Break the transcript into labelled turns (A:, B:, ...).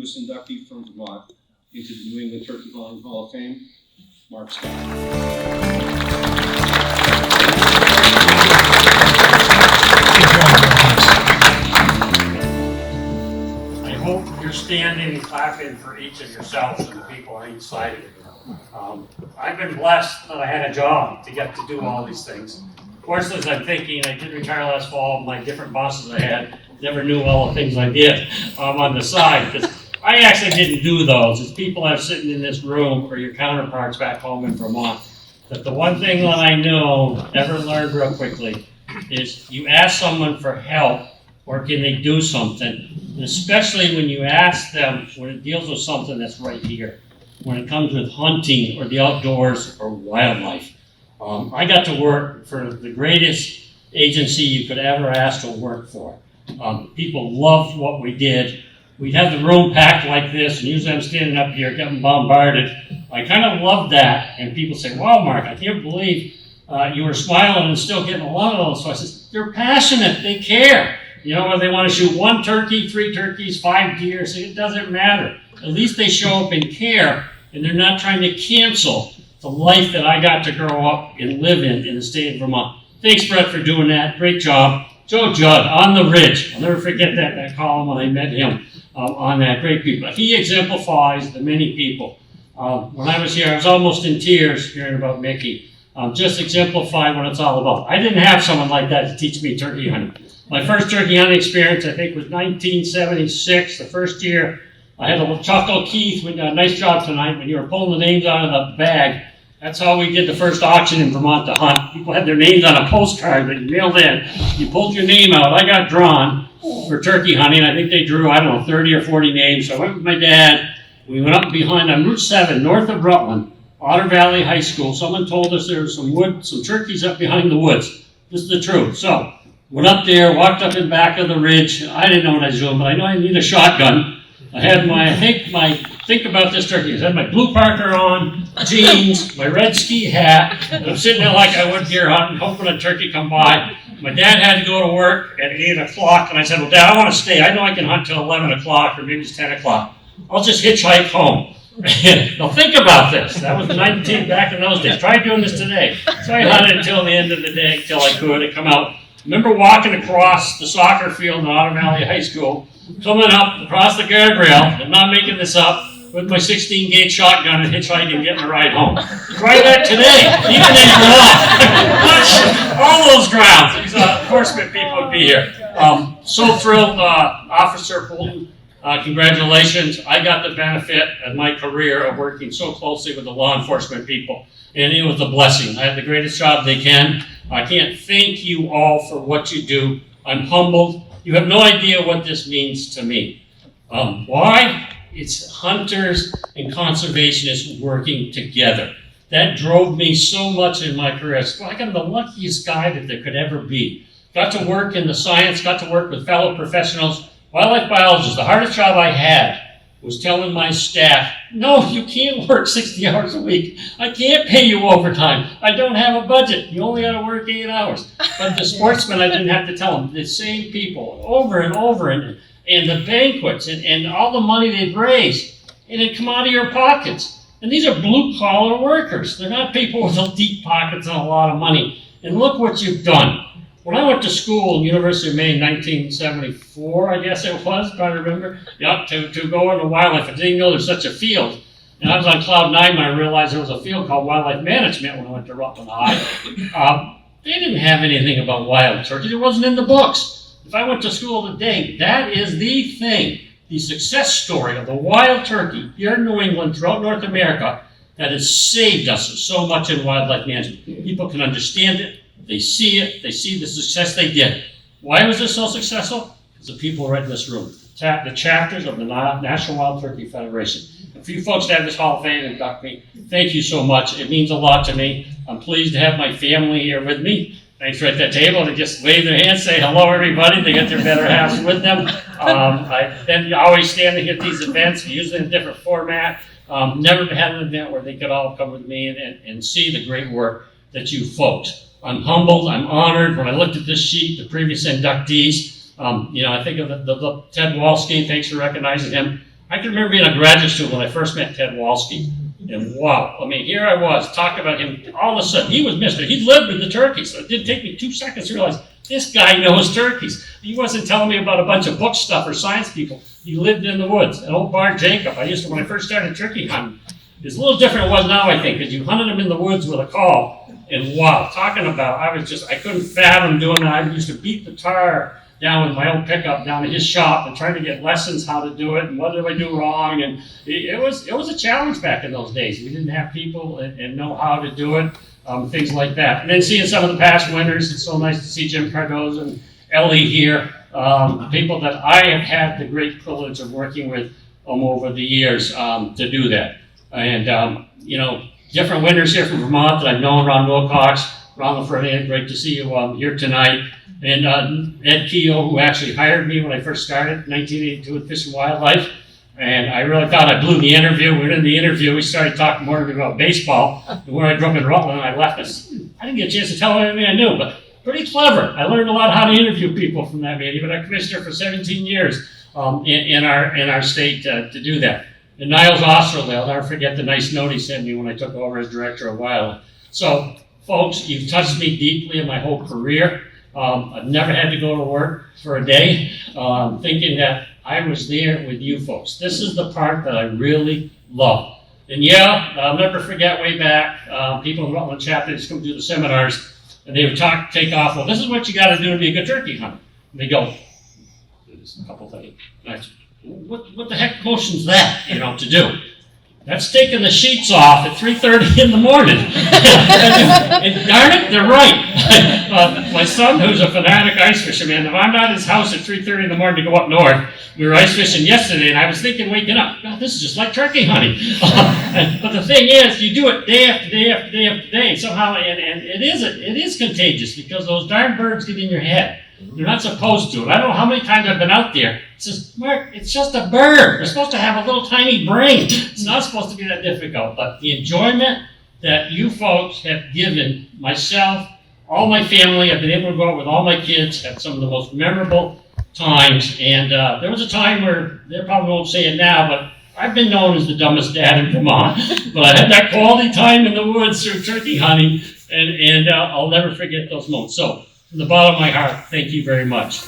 A: newest inductee from Vermont into the New England Turkey Hunting Hall of Fame, Mark Scott.
B: I hope you're standing and clapping for each of yourselves and the people on each side of you. I've been blessed that I had a job to get to do all these things. Of course, as I'm thinking, I did retire last fall. My different bosses I had never knew all the things I did on the side. Because I actually didn't do those. It's people I've sitting in this room or your counterparts back home in Vermont. That the one thing that I know, never learned real quickly, is you ask someone for help or can they do something, and especially when you ask them when it deals with something that's right here, when it comes with hunting or the outdoors or wildlife. I got to work for the greatest agency you could ever ask to work for. People loved what we did. We'd have the room packed like this, and usually I'm standing up here getting bombarded. I kind of loved that, and people say, wow, Mark, I can't believe you were smiling and still getting along with those. So I said, they're passionate, they care. You know, whether they want to shoot 1 turkey, 3 turkeys, 5 deer, so it doesn't matter. At least they show up and care, and they're not trying to cancel the life that I got to grow up and live in the state of Vermont. Thanks, Brett, for doing that. Great job. Joe Judd, on the ridge. I'll never forget that column when I met him on that. Great people. He exemplifies the many people. When I was here, I was almost in tears hearing about Mickey. Just exemplifying what it's all about. I didn't have someone like that to teach me turkey hunting. My first turkey hunting experience, I think, was 1976, the first year. I had a Chuckle Keith, nice job tonight, when you were pulling the names out of the bag. That's how we did the first auction in Vermont to hunt. People had their names on a postcard that you mailed in. You pulled your name out. I got drawn for turkey hunting. I think they drew, 30 or 40 names. So I went with my dad. We went up behind on Route 7, north of Rutland, Otter Valley High School. Someone told us there was some turkeys up behind the woods. This is the truth. So went up there, walked up in back of the ridge. I didn't know what I was doing, but I know I need a shotgun. I had think about this turkey. I had my blue Parker on, jeans, my red ski hat. I'm sitting there like I would deer hunting, hoping a turkey come by. My dad had to go to work at 8 o'clock, and I said, well, Dad, I want to stay. I know I can hunt till 11 o'clock, or maybe it's 10 o'clock. I'll just hitchhike home. Now think about this. That was back in those days. Try doing this today. So I hunted until the end of the day, till I could. I come out. Remember walking across the soccer field in Otter Valley High School, coming up across the guardrail, and not making this up, with my 16-gauge shotgun and hitchhiking and getting a ride home. Try that today, even in Vermont. All those grounds. These enforcement people would be here. So thrilled, Officer Bolton. Congratulations. I got the benefit of my career of working so closely with the law enforcement people, and it was a blessing. I had the greatest job they can. I can't thank you all for what you do. I'm humbled. You have no idea what this means to me. Why? It's hunters and conservationists working together. That drove me so much in my career. I'm the luckiest guy that there could ever be. Got to work in the science, got to work with fellow professionals. Wildlife biologists, the hardest job I had was telling my staff, no, you can't work 60 hours a week. I can't pay you overtime. I don't have a budget. You only got to work 8 hours. But the sportsmen, I didn't have to tell them. The same people over and over, and the banquets, and all the money they'd raise, and it'd come out of your pockets. And these are blue-collar workers. They're not people with deep pockets and a lot of money. And look what you've done. When I went to school, University of Maine, 1974, I guess it was, if I remember, to go into wildlife. I didn't even know there's such a field. And I was on cloud 9 when I realized there was a field called wildlife management when I went to Rutland High. They didn't have anything about wild turkeys. It wasn't in the books. If I went to school today, that is the thing, the success story of the wild turkey here in New England, throughout North America, that has saved us so much in wildlife management. People can understand it. They see it. They see the success they did. Why was this so successful? Because the people right in this room, the chapters of the National Wild Turkey Federation. A few folks to have this Hall of Fame induct me. Thank you so much. It means a lot to me. I'm pleased to have my family here with me. Thanks for at that table. They just wave their hands, say hello, everybody. They get their better halves with them. Then always standing at these events, usually in a different format. Never had an event where they could all come with me and see the great work that you folks. I'm humbled. I'm honored. When I looked at this sheet, the previous inductees, I think of the Ted Walski. Thanks for recognizing him. I can remember being a graduate student when I first met Ted Walski. And wow, I mean, here I was talking about him. All of a sudden, he was Mr. He lived with the turkeys. So it didn't take me 2 seconds to realize this guy knows turkeys. He wasn't telling me about a bunch of book stuff or science people. He lived in the woods. And old Bar Jacob, when I first started turkey hunting, it's a little different than it was now, I think, because you hunted them in the woods with a call. And wow, talking about, I couldn't fathom doing that. I used to beat the tar down with my old pickup down to his shop and trying to get lessons how to do it and what did I do wrong. And it was a challenge back in those days. We didn't have people and know how to do it, things like that. And then seeing some of the past winners, it's so nice to see Jim Cardozo and Ellie here, people that I have had the great privilege of working with over the years to do that. And, different winners here from Vermont that I've known, Ron Wilcox, Ron LaFreniere, great to see you here tonight. And Ed Keogh, who actually hired me when I first started in 1982 with Fish and Wildlife. And I really thought I blew the interview. We were in the interview. We started talking more about baseball. And where I grew up in Rutland, I left. I didn't get a chance to tell everything I knew, but pretty clever. I learned a lot how to interview people from that meeting. But I commissioner for 17 years in our state to do that. And Niles Osterley, I'll never forget the nice note he sent me when I took over as director of wildlife. So, folks, you've touched me deeply in my whole career. I've never had to go to work for a day thinking that I was there with you folks. This is the part that I really love. And yeah, I'll never forget way back, people in Rutland chapter just come do the seminars, and they would take off, well, this is what you got to do to be a good turkey hunter. And they go, there's a couple things. What the heck motion's that, to do? That's taking the sheets off at 3:30 in the morning. and darn it, they're right. My son, who's a fanatic ice fisherman, if I'm not at his house at 3:30 in the morning to go up north, we were ice fishing yesterday, and I was thinking, waking up, God, this is just like turkey hunting. But the thing is, you do it day after day after day after day, somehow, and it is contagious because those darn birds get in your head. They're not supposed to. And I don't know how many times I've been out there. It says, Mark, it's just a bird. They're supposed to have a little tiny brain. It's not supposed to be that difficult. But the enjoyment that you folks have given myself, all my family, I've been able to go out with all my kids, had some of the most memorable times. And there was a time where, they probably won't say it now, but I've been known as the dumbest dad in Vermont. But I had that quality time in the woods through turkey hunting, and I'll never forget those moments. So, from the bottom of my heart, thank you very much.